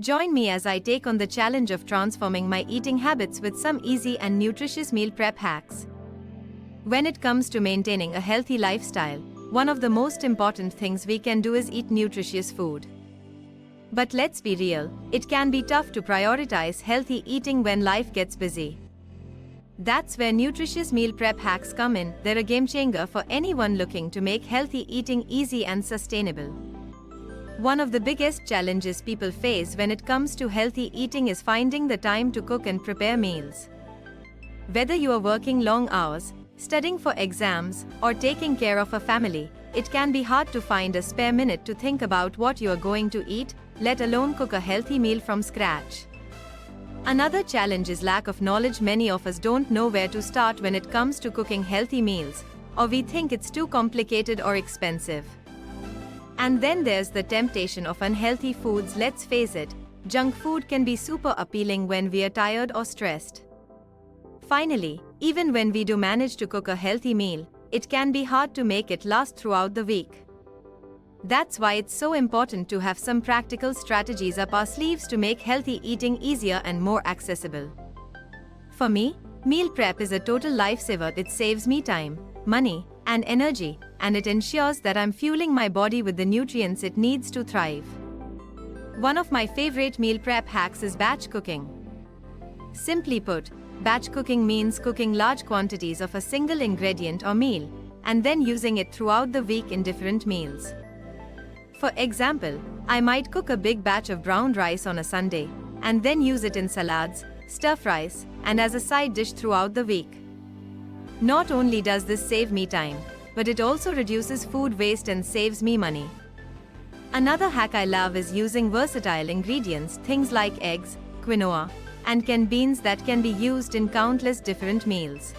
Join me as I take on the challenge of transforming my eating habits with some easy and nutritious meal prep hacks. When it comes to maintaining a healthy lifestyle, one of the most important things we can do is eat nutritious food. But let's be real, it can be tough to prioritize healthy eating when life gets busy. That's where nutritious meal prep hacks come in. They're a game changer for anyone looking to make healthy eating easy and sustainable. One of the biggest challenges people face when it comes to healthy eating is finding the time to cook and prepare meals. Whether you are working long hours, studying for exams, or taking care of a family, it can be hard to find a spare minute to think about what you are going to eat, let alone cook a healthy meal from scratch. Another challenge is lack of knowledge. Many of us don't know where to start when it comes to cooking healthy meals, or we think it's too complicated or expensive. And then there's the temptation of unhealthy foods. Let's face it, junk food can be super appealing when we are tired or stressed. Finally, even when we do manage to cook a healthy meal, it can be hard to make it last throughout the week. That's why it's so important to have some practical strategies up our sleeves to make healthy eating easier and more accessible. For me, meal prep is a total lifesaver. It saves me time, money, and energy, and it ensures that I'm fueling my body with the nutrients it needs to thrive. One of my favorite meal prep hacks is batch cooking. Simply put, batch cooking means cooking large quantities of a single ingredient or meal, and then using it throughout the week in different meals. For example, I might cook a big batch of brown rice on a Sunday, and then use it in salads, stir-fries, and as a side dish throughout the week. Not only does this save me time, but it also reduces food waste and saves me money. Another hack I love is using versatile ingredients, things like eggs, quinoa, and canned beans that can be used in countless different meals.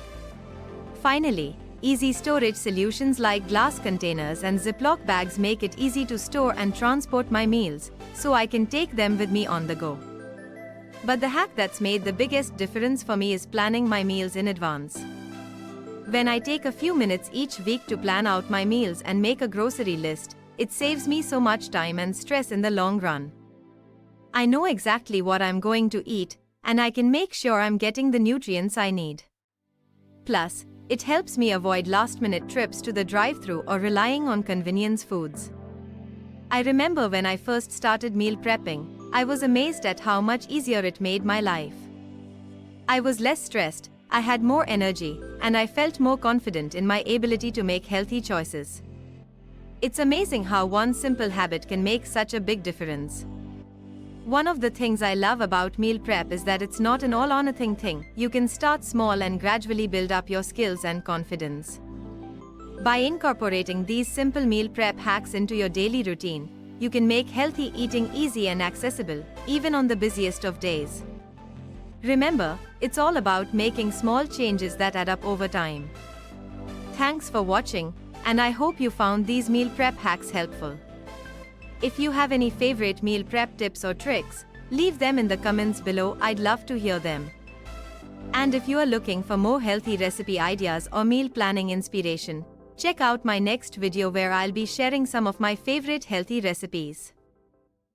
Finally, easy storage solutions like glass containers and Ziploc bags make it easy to store and transport my meals, so I can take them with me on the go. But the hack that's made the biggest difference for me is planning my meals in advance. When I take a few minutes each week to plan out my meals and make a grocery list, it saves me so much time and stress in the long run. I know exactly what I'm going to eat, and I can make sure I'm getting the nutrients I need. Plus, it helps me avoid last-minute trips to the drive-thru or relying on convenience foods. I remember when I first started meal prepping, I was amazed at how much easier it made my life. I was less stressed, I had more energy, and I felt more confident in my ability to make healthy choices. It's amazing how one simple habit can make such a big difference. One of the things I love about meal prep is that it's not an all-or-nothing thing. You can start small and gradually build up your skills and confidence. By incorporating these simple meal prep hacks into your daily routine, you can make healthy eating easy and accessible, even on the busiest of days. Remember, it's all about making small changes that add up over time. Thanks for watching, and I hope you found these meal prep hacks helpful. If you have any favorite meal prep tips or tricks, leave them in the comments below. I'd love to hear them. And if you are looking for more healthy recipe ideas or meal planning inspiration, check out my next video where I'll be sharing some of my favorite healthy recipes.